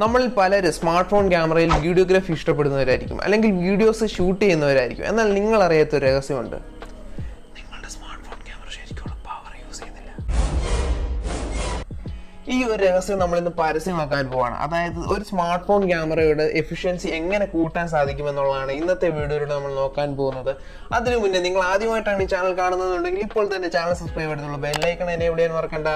നമ്മളിൽ പലരും smart phone ക്യാമറയിൽ വീഡിയോഗ്രാഫി ഇഷ്ടപ്പെടുന്നവരായിരിക്കും, അല്ലെങ്കിൽ വീഡിയോസ് ഷൂട്ട് ചെയ്യുന്നവരായിരിക്കും. എന്നാൽ നിങ്ങൾ അറിയാത്തൊരു രഹസ്യമുണ്ട്. നിങ്ങളുടെ സ്മാർട്ട് ഫോൺ ക്യാമറ ശരിക്കുള്ള പവർ യൂസ് ചെയ്യുന്നില്ല. ഈ ഒരു രഹസ്യം നമ്മളിന്ന് പരസ്യമാക്കാൻ പോവാണ്. അതായത് ഒരു സ്മാർട്ട് ഫോൺ ക്യാമറയുടെ എഫിഷ്യൻസി എങ്ങനെ കൂട്ടാൻ സാധിക്കുമെന്നുള്ളതാണ് ഇന്നത്തെ വീഡിയോയിലൂടെ നമ്മൾ നോക്കാൻ പോകുന്നത്. അതിനു മുന്നേ നിങ്ങൾ ആദ്യമായിട്ടാണ് ഈ ചാനൽ കാണുന്നതെന്നുണ്ടെങ്കിൽ ഇപ്പോൾ തന്നെ ചാനൽ സബ്സ്ക്രൈബ് ചെയ്തിട്ടുള്ള ബെല്ലൈക്കൺ എന്നെ എവിടെയാണ് മറക്കണ്ട.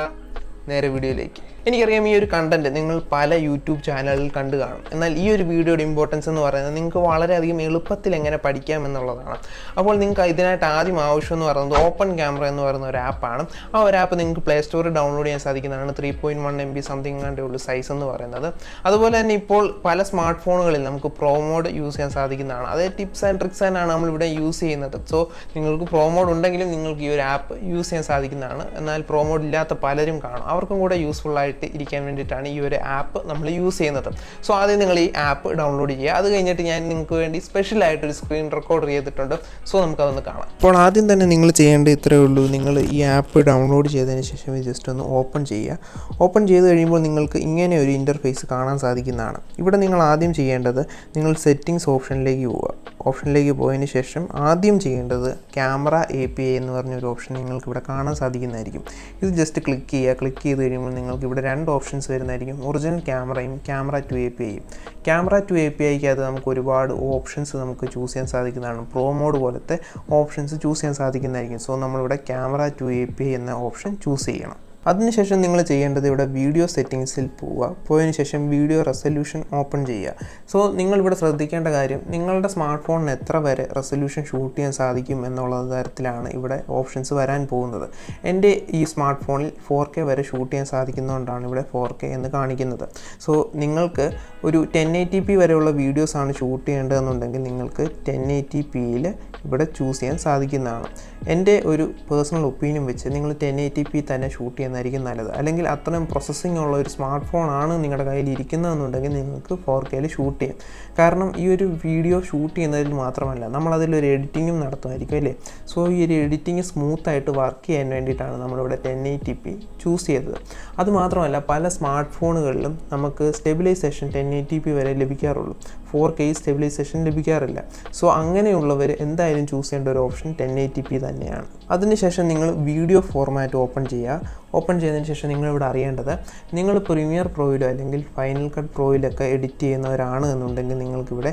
നേരെ വീഡിയോയിലേക്ക്. എനിക്കറിയാം ഈ ഒരു കണ്ടന്റ് നിങ്ങൾ പല യൂട്യൂബ് ചാനലിൽ കണ്ടു കാണും. എന്നാൽ ഈ ഒരു വീഡിയോയുടെ ഇമ്പോർട്ടൻസ് എന്ന് പറയുന്നത് നിങ്ങൾക്ക് വളരെയധികം എളുപ്പത്തിൽ എങ്ങനെ പഠിക്കാം എന്നുള്ളതാണ്. അപ്പോൾ നിങ്ങൾക്ക് ഇതിനായിട്ട് ആദ്യം ആവശ്യം എന്ന് പറയുന്നത് ഓപ്പൺ ക്യാമറ എന്ന് പറയുന്ന ഒരു ആപ്പാണ്. ആ ഒരു ആപ്പ് നിങ്ങൾക്ക് പ്ലേ സ്റ്റോറിൽ ഡൗൺലോഡ് ചെയ്യാൻ സാധിക്കുന്നതാണ്. 3.1 MB സംതിങ് ആണ്ടേ ഉള്ളൂ സൈസ് എന്ന് പറയുന്നത്. അതുപോലെ തന്നെ ഇപ്പോൾ പല സ്മാർട്ട് ഫോണുകളിൽ നമുക്ക് പ്രോ മോഡ് യൂസ് ചെയ്യാൻ സാധിക്കുന്നതാണ്. അത് ടിപ്സ് ആൻഡ് ട്രിക്സ് ആണ് നമ്മളിവിടെ യൂസ് ചെയ്യുന്നത്. സോ നിങ്ങൾക്ക് പ്രോ മോഡ് ഉണ്ടെങ്കിലും നിങ്ങൾക്ക് ഈ ഒരു ആപ്പ് യൂസ് ചെയ്യാൻ സാധിക്കുന്നതാണ്. എന്നാൽ പ്രോ മോഡ് ഇല്ലാത്ത പലരും കാണും. അവർക്കും കൂടെ യൂസ്ഫുൾ ആയിട്ട് ഇരിക്കാൻ വേണ്ടിയിട്ടാണ് ഈ ഒരു ആപ്പ് നമ്മൾ യൂസ് ചെയ്യുന്നത്. സോ ആദ്യം നിങ്ങൾ ഈ ആപ്പ് ഡൗൺലോഡ് ചെയ്യുക. അത് കഴിഞ്ഞിട്ട് ഞാൻ നിങ്ങൾക്ക് വേണ്ടി സ്പെഷ്യലായിട്ടൊരു സ്ക്രീൻ റെക്കോർഡർ ചെയ്തിട്ടുണ്ട്. സോ നമുക്കതൊന്ന് കാണാം. അപ്പോൾ ആദ്യം തന്നെ നിങ്ങൾ ചെയ്യേണ്ടത് ഇത്രയേ ഉള്ളൂ. നിങ്ങൾ ഈ ആപ്പ് ഡൗൺലോഡ് ചെയ്തതിന് ശേഷം ജസ്റ്റ് ഒന്ന് ഓപ്പൺ ചെയ്യുക. ഓപ്പൺ ചെയ്ത് കഴിയുമ്പോൾ നിങ്ങൾക്ക് ഇങ്ങനെ ഒരു ഇൻ്റർഫേസ് കാണാൻ സാധിക്കുന്നതാണ്. ഇവിടെ നിങ്ങൾ ആദ്യം ചെയ്യേണ്ടത് നിങ്ങൾ സെറ്റിംഗ്സ് ഓപ്ഷനിലേക്ക് പോവുക. ഓപ്ഷനിലേക്ക് പോയതിന് ശേഷം ആദ്യം ചെയ്യേണ്ടത് ക്യാമറ API എന്ന് പറഞ്ഞൊരു ഓപ്ഷൻ നിങ്ങൾക്ക് ഇവിടെ കാണാൻ സാധിക്കുന്നതായിരിക്കും. ഇത് ജസ്റ്റ് ക്ലിക്ക് ചെയ്യുക. ക്ലിക്ക് ചെയ്ത് കഴിയുമ്പോൾ നിങ്ങൾക്ക് ഇവിടെ രണ്ട് ഓപ്ഷൻസ് വരുന്നതായിരിക്കും. ഒറിജിനൽ ക്യാമറയും ക്യാമറ ടു APIയും. ക്യാമറ ടു APIക്ക് അത് നമുക്ക് ഒരുപാട് ഓപ്ഷൻസ് നമുക്ക് ചൂസ് ചെയ്യാൻ സാധിക്കുന്നതാണ്. പ്രോ മോഡ് പോലത്തെ ഓപ്ഷൻസ് ചൂസ് ചെയ്യാൻ സാധിക്കുന്നതായിരിക്കും. സോ നമ്മളിവിടെ ക്യാമറ ടു API എന്ന ഓപ്ഷൻ ചൂസ് ചെയ്യണം. അതിനുശേഷം നിങ്ങൾ ചെയ്യേണ്ടത് ഇവിടെ വീഡിയോ സെറ്റിങ്സിൽ പോവുക. പോയതിന് ശേഷം വീഡിയോ റെസൊല്യൂഷൻ ഓപ്പൺ ചെയ്യുക. സോ നിങ്ങളിവിടെ ശ്രദ്ധിക്കേണ്ട കാര്യം, നിങ്ങളുടെ സ്മാർട്ട് ഫോണിന് എത്ര വരെ റെസൊല്യൂഷൻ ഷൂട്ട് ചെയ്യാൻ സാധിക്കും എന്നുള്ള തരത്തിലാണ് ഇവിടെ ഓപ്ഷൻസ് വരാൻ പോകുന്നത്. എൻ്റെ ഈ സ്മാർട്ട് ഫോണിൽ 4K വരെ ഷൂട്ട് ചെയ്യാൻ സാധിക്കുന്നതുകൊണ്ടാണ് ഇവിടെ 4K എന്ന് കാണിക്കുന്നത്. സോ നിങ്ങൾക്ക് ഒരു 1080p വരെയുള്ള വീഡിയോസാണ് ഷൂട്ട് ചെയ്യേണ്ടതെന്നുണ്ടെങ്കിൽ നിങ്ങൾക്ക് 1080pയിൽ ഇവിടെ ചൂസ് ചെയ്യാൻ സാധിക്കുന്നതാണ്. എൻ്റെ ഒരു പേഴ്സണൽ ഒപ്പീനിയൻ വെച്ച് നിങ്ങൾ 1080p തന്നെ ഷൂട്ട് ചെയ്യുന്നതായിരിക്കും നല്ലത്. അല്ലെങ്കിൽ അത്രയും പ്രോസസ്സിംഗ് ഉള്ള ഒരു സ്മാർട്ട് ഫോണാണ് നിങ്ങളുടെ കയ്യിൽ ഇരിക്കുന്നതെന്നുണ്ടെങ്കിൽ നിങ്ങൾക്ക് 4Kയിൽ ഷൂട്ട് ചെയ്യാം. കാരണം ഈ ഒരു വീഡിയോ ഷൂട്ട് ചെയ്യുന്നതിൽ മാത്രമല്ല നമ്മളതിലൊരു എഡിറ്റിങ്ങും നടത്തുമായിരിക്കും അല്ലേ. സോ ഈ ഒരു എഡിറ്റിങ് സ്മൂത്തായിട്ട് വർക്ക് ചെയ്യാൻ വേണ്ടിയിട്ടാണ് നമ്മളിവിടെ 1080p ചൂസ് ചെയ്തത്. അതുമാത്രമല്ല പല സ്മാർട്ട് ഫോണുകളിലും നമുക്ക് സ്റ്റെബിലൈസേഷൻ 1080p വരെ ലഭിക്കാറുള്ളൂ. 4K സ്റ്റെബിലൈസേഷൻ ലഭിക്കാറില്ല. സോ അങ്ങനെയുള്ളവർ എന്തായാലും ചൂസ് ചെയ്യേണ്ട ഒരു ഓപ്ഷൻ 1080p തന്നെയാണ്. അതിനുശേഷം നിങ്ങൾ വീഡിയോ ഫോർമാറ്റ് ഓപ്പൺ ചെയ്യുക. ഓപ്പൺ ചെയ്തതിന് ശേഷം നിങ്ങളിവിടെ അറിയേണ്ടത്, നിങ്ങൾ പ്രീമിയർ പ്രോയിലോ അല്ലെങ്കിൽ ഫൈനൽ കട്ട് പ്രോയിലൊക്കെ എഡിറ്റ് ചെയ്യുന്നവരാണ് എന്നുണ്ടെങ്കിൽ നിങ്ങൾക്കിവിടെ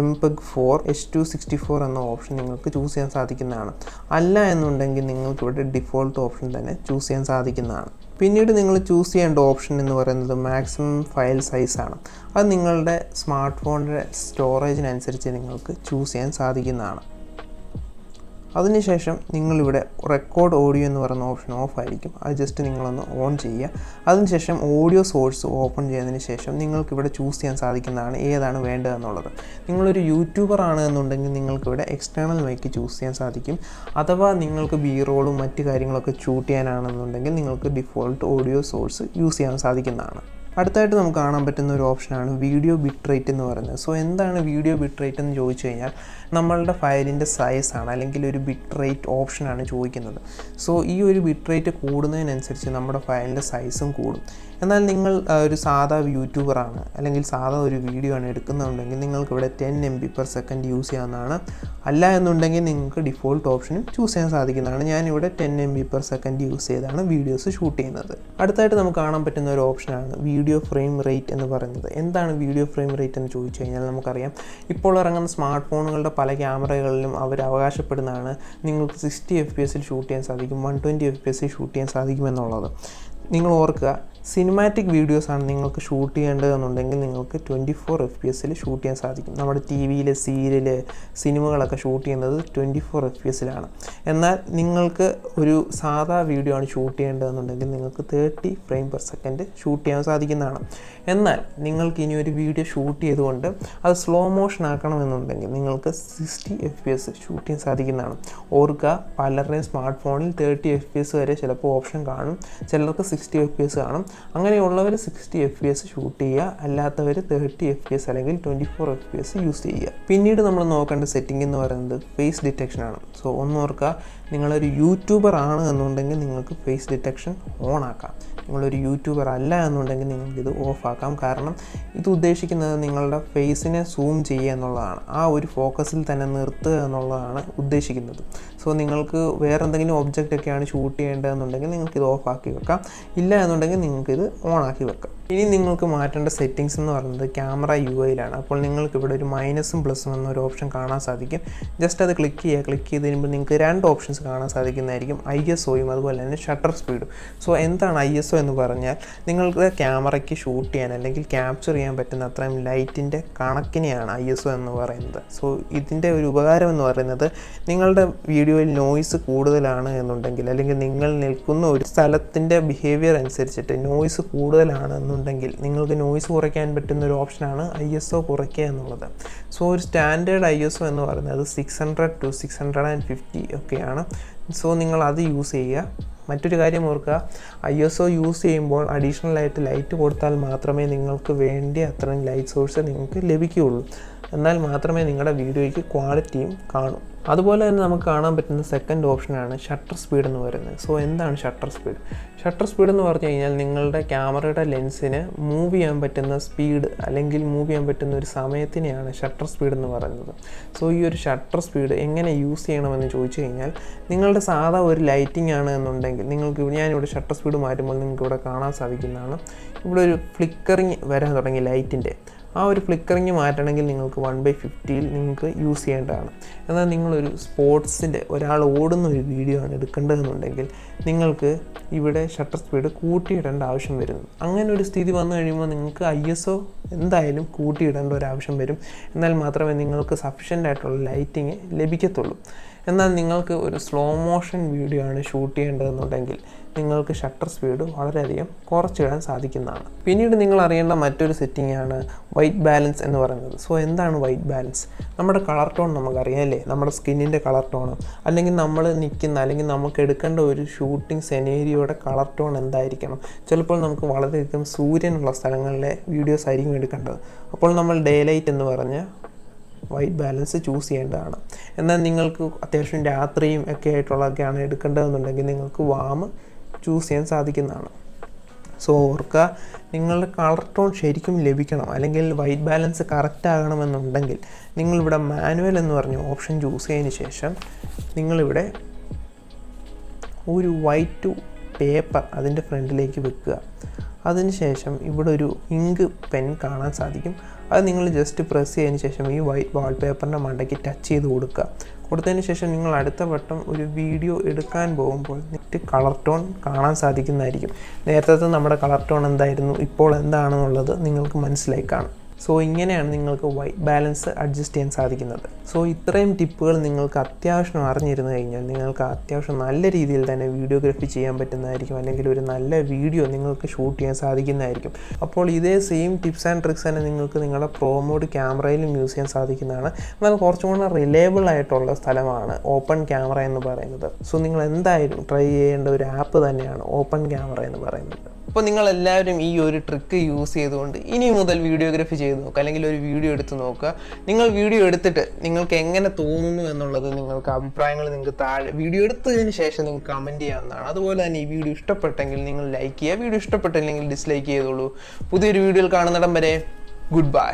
MPEG 4 H.264 എന്ന ഓപ്ഷൻ നിങ്ങൾക്ക് ചൂസ് ചെയ്യാൻ സാധിക്കുന്നതാണ്. അല്ല എന്നുണ്ടെങ്കിൽ നിങ്ങൾക്കിവിടെ ഡിഫോൾട്ട് ഓപ്ഷൻ തന്നെ ചൂസ് ചെയ്യാൻ സാധിക്കുന്നതാണ്. പിന്നീട് നിങ്ങൾ ചൂസ് ചെയ്യേണ്ട ഓപ്ഷൻ എന്ന് പറയുന്നത് മാക്സിമം ഫയൽ സൈസാണ്. അത് നിങ്ങളുടെ സ്മാർട്ട് ഫോണിൻ്റെ സ്റ്റോറേജിനനുസരിച്ച് നിങ്ങൾക്ക് ചൂസ് ചെയ്യാൻ സാധിക്കുന്നതാണ്. അതിനുശേഷം നിങ്ങളിവിടെ റെക്കോർഡ് ഓഡിയോ എന്ന് പറയുന്ന ഓപ്ഷൻ ഓഫ് ആയിരിക്കും. അത് ജസ്റ്റ് നിങ്ങളൊന്ന് ഓൺ ചെയ്യുക. അതിനുശേഷം ഓഡിയോ സോഴ്സ് ഓപ്പൺ ചെയ്തതിന് ശേഷം നിങ്ങൾക്കിവിടെ ചൂസ് ചെയ്യാൻ സാധിക്കുന്നതാണ് ഏതാണ് വേണ്ടതെന്നുള്ളത്. നിങ്ങളൊരു യൂട്യൂബർ ആണ് എന്നുണ്ടെങ്കിൽ നിങ്ങൾക്കിവിടെ എക്സ്റ്റേണൽ മൈക്ക് ചൂസ് ചെയ്യാൻ സാധിക്കും. അഥവാ നിങ്ങൾക്ക് ബി-റോളും മറ്റു കാര്യങ്ങളൊക്കെ ഷൂട്ട് ചെയ്യാനാണെന്നുണ്ടെങ്കിൽ നിങ്ങൾക്ക് ഡിഫോൾട്ട് ഓഡിയോ സോഴ്സ് യൂസ് ചെയ്യാൻ സാധിക്കുന്നതാണ്. അടുത്തായിട്ട് നമുക്ക് കാണാൻ പറ്റുന്ന ഒരു ഓപ്ഷനാണ് വീഡിയോ ബിറ്റ് റേറ്റ് എന്ന് പറയുന്നത്. സോ എന്താണ് വീഡിയോ ബിറ്റ് റേറ്റ് എന്ന് ചോദിച്ചു കഴിഞ്ഞാൽ നമ്മളുടെ ഫയലിൻ്റെ സൈസാണ്, അല്ലെങ്കിൽ ഒരു ബിറ്റ് റേറ്റ് ഓപ്ഷനാണ് ചോദിക്കുന്നത്. സോ ഈ ഒരു ബിറ്റ് റേറ്റ് കൂടുന്നതിനനുസരിച്ച് നമ്മുടെ ഫയലിൻ്റെ സൈസും കൂടും. എന്നാൽ നിങ്ങൾ ഒരു സാധാ യൂട്യൂബറാണ് അല്ലെങ്കിൽ സാധാ ഒരു വീഡിയോ ആണ് എടുക്കുന്നുണ്ടെങ്കിൽ നിങ്ങൾക്കിവിടെ 10 MB/s യൂസ് ചെയ്യാവുന്നതാണ്. അല്ല എന്നുണ്ടെങ്കിൽ നിങ്ങൾക്ക് ഡിഫോൾട്ട് ഓപ്ഷനും ചൂസ് ചെയ്യാൻ സാധിക്കുന്നതാണ്. ഞാനിവിടെ 10 MB/s യൂസ് ചെയ്താണ് വീഡിയോസ് ഷൂട്ട് ചെയ്യുന്നത്. അടുത്തായിട്ട് നമുക്ക് കാണാൻ പറ്റുന്ന ഒരു ഓപ്ഷനാണ് വീഡിയോ ഫ്രെയിം റേറ്റ് എന്ന് പറയുന്നത്. എന്താണ് വീഡിയോ ഫ്രെയിം റേറ്റ് എന്ന് ചോദിച്ചു കഴിഞ്ഞാൽ നമുക്കറിയാം, ഇപ്പോൾ ഇറങ്ങുന്ന സ്മാർട്ട് ഫോണുകളുടെ പല ക്യാമറകളിലും അവർ അവകാശപ്പെടുന്നതാണ് നിങ്ങൾക്ക് 60 FPS ഷൂട്ട് ചെയ്യാൻ സാധിക്കും, 120 FPS ഷൂട്ട് ചെയ്യാൻ സാധിക്കുമെന്നുള്ളത്. നിങ്ങൾ ഓർക്കുക, സിനിമാറ്റിക് വീഡിയോസാണ് നിങ്ങൾക്ക് ഷൂട്ട് ചെയ്യേണ്ടതെന്നുണ്ടെങ്കിൽ നിങ്ങൾക്ക് 24 FPS ഷൂട്ട് ചെയ്യാൻ സാധിക്കും. നമ്മുടെ TV-യിൽ സീരിയൽ സിനിമകളൊക്കെ ഷൂട്ട് ചെയ്യുന്നത് 24 FPS. എന്നാൽ നിങ്ങൾക്ക് ഒരു സാധാ വീഡിയോ ആണ് ഷൂട്ട് ചെയ്യേണ്ടതെന്നുണ്ടെങ്കിൽ നിങ്ങൾക്ക് 30 frames/s ഷൂട്ട് ചെയ്യാൻ സാധിക്കുന്നതാണ്. എന്നാൽ നിങ്ങൾക്ക് ഇനി ഒരു വീഡിയോ ഷൂട്ട് ചെയ്തുകൊണ്ട് അത് സ്ലോ മോഷൻ ആക്കണമെന്നുണ്ടെങ്കിൽ നിങ്ങൾക്ക് 60 FPS ഷൂട്ട് ചെയ്യാൻ സാധിക്കുന്നതാണ്. ഓർക്കുക, പലരുടെയും സ്മാർട്ട് ഫോണിൽ 30 FPS വരെ ചിലപ്പോൾ ഓപ്ഷൻ കാണും, ചിലർക്ക് 60 FPS കാണും. അങ്ങനെയുള്ളവർ 60 FPS ഷൂട്ട് ചെയ്യുക, അല്ലാത്തവർ 30 FPS അല്ലെങ്കിൽ 24 FPS യൂസ് ചെയ്യുക. പിന്നീട് നമ്മൾ നോക്കേണ്ട സെറ്റിംഗ് എന്ന് പറയുന്നത് ഫേസ് ഡിറ്റക്ഷനാണ്. സോ ഒന്നോർക്കുക, നിങ്ങളൊരു യൂട്യൂബർ ആണ് എന്നുണ്ടെങ്കിൽ നിങ്ങൾക്ക് ഫേസ് ഡിറ്റക്ഷൻ ഓൺ ആക്കാം. നിങ്ങളൊരു യൂട്യൂബർ അല്ല എന്നുണ്ടെങ്കിൽ നിങ്ങൾക്കിത് ഓഫ് ആക്കാം. കാരണം ഇത് ഉദ്ദേശിക്കുന്നത് നിങ്ങളുടെ ഫേസിനെ സൂം ചെയ്യുക എന്നുള്ളതാണ്, ആ ഒരു ഫോക്കസിൽ തന്നെ നിർത്തുക എന്നുള്ളതാണ് ഉദ്ദേശിക്കുന്നത്. സോ നിങ്ങൾക്ക് വേറെ എന്തെങ്കിലും ഒബ്ജക്റ്റൊക്കെയാണ് ഷൂട്ട് ചെയ്യേണ്ടതെന്നുണ്ടെങ്കിൽ നിങ്ങൾക്കിത് ഓഫാക്കി വെക്കാം, ഇല്ല എന്നുണ്ടെങ്കിൽ നിങ്ങൾക്കിത് ഓണാക്കി വെക്കാം. ഇനി നിങ്ങൾക്ക് മാറ്റേണ്ട സെറ്റിങ്സ് എന്ന് പറയുന്നത് ക്യാമറ UI-ലാണ്. അപ്പോൾ നിങ്ങൾക്ക് ഇവിടെ ഒരു മൈനസും പ്ലസും എന്നൊരു ഓപ്ഷൻ കാണാൻ സാധിക്കും. ജസ്റ്റ് അത് ക്ലിക്ക് ചെയ്ത് കഴിയുമ്പോൾ നിങ്ങൾക്ക് 2 ഓപ്ഷൻസ് കാണാൻ സാധിക്കുന്നതായിരിക്കും, ISOയും അതുപോലെ തന്നെ ഷട്ടർ സ്പീഡും. സോ എന്താണ് ISO എന്ന് പറഞ്ഞാൽ നിങ്ങൾക്ക് ക്യാമറയ്ക്ക് ഷൂട്ട് ചെയ്യാൻ അല്ലെങ്കിൽ ക്യാപ്ചർ ചെയ്യാൻ പറ്റുന്ന അത്രയും ലൈറ്റിൻ്റെ കണക്കിനെയാണ് ISO എന്ന് പറയുന്നത്. സോ ഇതിൻ്റെ ഒരു ഉപകാരം എന്ന് പറയുന്നത് നിങ്ങളുടെ വീഡിയോയിൽ നോയ്സ് കൂടുതലാണ് എന്നുണ്ടെങ്കിൽ, അല്ലെങ്കിൽ നിങ്ങൾ നിൽക്കുന്ന ഒരു സ്ഥലത്തിൻ്റെ ബിഹേവിയർ അനുസരിച്ചിട്ട് നോയ്സ് കൂടുതലാണ് എന്നുണ്ടെങ്കിൽ നിങ്ങൾക്ക് നോയ്സ് കുറയ്ക്കാൻ പറ്റുന്ന ഒരു ഓപ്ഷനാണ് ISO കുറയ്ക്കുക എന്നുള്ളത്. സോ ഒരു സ്റ്റാൻഡേർഡ് ISO എന്ന് പറയുന്നത് 600 to 650 ഒക്കെയാണ്. സോ നിങ്ങൾ അത് യൂസ് ചെയ്യുക. മറ്റൊരു കാര്യം ഓർക്കുക, ISO യൂസ് ചെയ്യുമ്പോൾ അഡീഷണലായിട്ട് ലൈറ്റ് കൊടുത്താൽ മാത്രമേ നിങ്ങൾക്ക് വേണ്ടിയ അത്രയും ലൈറ്റ് സോഴ്സ് നിങ്ങൾക്ക് ലഭിക്കുകയുള്ളൂ. എന്നാൽ മാത്രമേ നിങ്ങളുടെ വീഡിയോയ്ക്ക് ക്വാളിറ്റിയും കാണൂ. അതുപോലെ തന്നെ നമുക്ക് കാണാൻ പറ്റുന്ന സെക്കൻഡ് ഓപ്ഷനാണ് ഷട്ടർ സ്പീഡ് എന്ന് പറയുന്നത്. സോ എന്താണ് ഷട്ടർ സ്പീഡ്? ഷട്ടർ സ്പീഡ് എന്ന് പറഞ്ഞു കഴിഞ്ഞാൽ നിങ്ങളുടെ ക്യാമറയുടെ ലെൻസിന് മൂവ് ചെയ്യാൻ പറ്റുന്ന സ്പീഡ് അല്ലെങ്കിൽ മൂവ് ചെയ്യാൻ പറ്റുന്ന ഒരു സമയത്തിനെയാണ് ഷട്ടർ സ്പീഡ് എന്ന് പറയുന്നത്. സോ ഈ ഒരു ഷട്ടർ സ്പീഡ് എങ്ങനെ യൂസ് ചെയ്യണമെന്ന് ചോദിച്ചു കഴിഞ്ഞാൽ, നിങ്ങളുടെ സാധാ ഒരു ലൈറ്റിംഗ് ആണ് എന്നുണ്ടെങ്കിൽ നിങ്ങൾക്ക്, ഞാനിവിടെ ഷട്ടർ സ്പീഡ് മാറ്റുമ്പോൾ നിങ്ങൾക്ക് ഇവിടെ കാണാൻ സാധിക്കുന്നതാണ്, ഇവിടെ ഒരു ഫ്ലിക്കറിങ് വരാൻ തുടങ്ങി ലൈറ്റിൻ്റെ. ആ ഒരു ഫ്ലിക്കറിങ് മാറ്റണമെങ്കിൽ നിങ്ങൾക്ക് 1/50 നിങ്ങൾക്ക് യൂസ് ചെയ്യേണ്ടതാണ്. എന്നാൽ നിങ്ങളൊരു സ്പോർട്സിൻ്റെ ഒരാൾ ഓടുന്ന ഒരു വീഡിയോ ആണ് എടുക്കേണ്ടതെന്നുണ്ടെങ്കിൽ നിങ്ങൾക്ക് ഇവിടെ ഷട്ടർ സ്പീഡ് കൂട്ടിയിടേണ്ട ആവശ്യം വരുന്നു. അങ്ങനെ ഒരു സ്ഥിതി വന്നു കഴിയുമ്പോൾ നിങ്ങൾക്ക് ISO എന്തായാലും കൂട്ടിയിടേണ്ട ഒരു ആവശ്യം വരും. എന്നാൽ മാത്രമേ നിങ്ങൾക്ക് സഫിഷ്യൻ്റ് ആയിട്ടുള്ള ലൈറ്റിങ് ലഭിക്കത്തുള്ളൂ. എന്നാൽ നിങ്ങൾക്ക് ഒരു സ്ലോ മോഷൻ വീഡിയോ ആണ് ഷൂട്ട് ചെയ്യേണ്ടതെന്നുണ്ടെങ്കിൽ നിങ്ങൾക്ക് ഷട്ടർ സ്പീഡ് വളരെയധികം കുറച്ചിടാൻ സാധിക്കുന്നതാണ്. പിന്നീട് നിങ്ങൾ അറിയേണ്ട മറ്റൊരു സെറ്റിംഗ് ആണ് വൈറ്റ് ബാലൻസ് എന്ന് പറയുന്നത്. സോ എന്താണ് വൈറ്റ് ബാലൻസ്? നമ്മുടെ കളർ ടോൺ നമുക്കറിയാം അല്ലേ, നമ്മുടെ സ്കിന്നിൻ്റെ കളർ ടോൺ, അല്ലെങ്കിൽ നമ്മൾ നിൽക്കുന്ന അല്ലെങ്കിൽ നമുക്ക് എടുക്കേണ്ട ഒരു ഷൂട്ടിംഗ് സെനേരിയോയുടെ കളർ ടോൺ എന്തായിരിക്കണം. ചിലപ്പോൾ നമുക്ക് വളരെയധികം സൂര്യനുള്ള സ്ഥലങ്ങളിലെ വീഡിയോസ് ആയിരിക്കും എടുക്കേണ്ടത്. അപ്പോൾ നമ്മൾ ഡേ ലൈറ്റ് എന്ന് പറഞ്ഞ വൈറ്റ് ബാലൻസ് ചൂസ് ചെയ്യേണ്ടതാണ്. എന്നാൽ നിങ്ങൾക്ക് അത്യാവശ്യം രാത്രിയും ഒക്കെ ആയിട്ടുള്ളതൊക്കെയാണ് എടുക്കേണ്ടതെന്നുണ്ടെങ്കിൽ നിങ്ങൾക്ക് വാം ചൂസ് ചെയ്യാൻ സാധിക്കുന്നതാണ്. സോ ഓർക്കുക, നിങ്ങളുടെ കളർ ടോൺ ശരിക്കും ലഭിക്കണം അല്ലെങ്കിൽ വൈറ്റ് ബാലൻസ് കറക്റ്റ് ആകണമെന്നുണ്ടെങ്കിൽ നിങ്ങളിവിടെ മാനുവൽ എന്ന് പറഞ്ഞ ഓപ്ഷൻ ചൂസ് ചെയ്തതിന് ശേഷം നിങ്ങളിവിടെ ഒരു വൈറ്റ് പേപ്പർ അതിൻ്റെ ഫ്രണ്ടിലേക്ക് വെക്കുക. അതിനുശേഷം ഇവിടെ ഒരു ഇങ്ക് പെൻ കാണാൻ സാധിക്കും. അത് നിങ്ങൾ ജസ്റ്റ് പ്രസ് ചെയ്തതിന് ശേഷം ഈ വൈറ്റ് വാൾപേപ്പറിൻ്റെ മണ്ടയ്ക്ക് ടച്ച് ചെയ്ത് കൊടുത്തതിന് ശേഷം നിങ്ങൾ അടുത്ത വട്ടം ഒരു വീഡിയോ എടുക്കാൻ പോകുമ്പോൾ നെറ്റ് കളർ ടോൺ കാണാൻ സാധിക്കുന്നതായിരിക്കും. നേരത്തെ നമ്മുടെ കളർ ടോൺ എന്തായിരുന്നു, ഇപ്പോൾ എന്താണെന്നുള്ളത് നിങ്ങൾക്ക് മനസ്സിലായി കാണും. സോ ഇങ്ങനെയാണ് നിങ്ങൾക്ക് വൈറ്റ് ബാലൻസ് അഡ്ജസ്റ്റ് ചെയ്യാൻ സാധിക്കുന്നത്. സോ ഇത്രയും ടിപ്പുകൾ നിങ്ങൾക്ക് അത്യാവശ്യം അറിഞ്ഞിരുന്നു കഴിഞ്ഞാൽ നിങ്ങൾക്ക് അത്യാവശ്യം നല്ല രീതിയിൽ തന്നെ വീഡിയോഗ്രാഫി ചെയ്യാൻ പറ്റുന്നതായിരിക്കും, അല്ലെങ്കിൽ ഒരു നല്ല വീഡിയോ നിങ്ങൾക്ക് ഷൂട്ട് ചെയ്യാൻ സാധിക്കുന്നതായിരിക്കും. അപ്പോൾ ഇതേ സെയിം ടിപ്സ് ആൻഡ് ട്രിക്സ് തന്നെ നിങ്ങൾക്ക് നിങ്ങളുടെ പ്രോ മോഡ് ക്യാമറയിലും യൂസ് ചെയ്യാൻ സാധിക്കുന്നതാണ്. എന്നാൽ കുറച്ചും കൂടെ റിലയബിൾ ആയിട്ടുള്ള സ്ഥലമാണ് ഓപ്പൺ ക്യാമറ എന്ന് പറയുന്നത്. സോ നിങ്ങൾ എന്തായാലും ട്രൈ ചെയ്യേണ്ട ഒരു ആപ്പ് തന്നെയാണ് ഓപ്പൺ ക്യാമറ എന്ന് പറയുന്നത്. അപ്പോൾ നിങ്ങളെല്ലാവരും ഈ ഒരു ട്രിക്ക് യൂസ് ചെയ്തുകൊണ്ട് ഇനി മുതൽ വീഡിയോഗ്രാഫി ചെയ്ത് നോക്കുക, അല്ലെങ്കിൽ ഒരു വീഡിയോ എടുത്ത് നോക്കുക. നിങ്ങൾ വീഡിയോ എടുത്തിട്ട് നിങ്ങൾക്ക് എങ്ങനെ തോന്നുന്നു എന്നുള്ളത് നിങ്ങൾക്ക് അഭിപ്രായങ്ങൾ നിങ്ങൾക്ക് താഴെ വീഡിയോ എടുത്തതിന് ശേഷം നിങ്ങൾക്ക് കമൻറ്റ് ചെയ്യാവുന്നതാണ്. അതുപോലെ തന്നെ ഈ വീഡിയോ ഇഷ്ടപ്പെട്ടെങ്കിൽ നിങ്ങൾ ലൈക്ക് ചെയ്യുക, വീഡിയോ ഇഷ്ടപ്പെട്ടില്ലെങ്കിൽ ഡിസ്ലൈക്ക് ചെയ്തോളൂ. പുതിയൊരു വീഡിയോയിൽ കാണുന്നിടം വരെ ഗുഡ് ബൈ.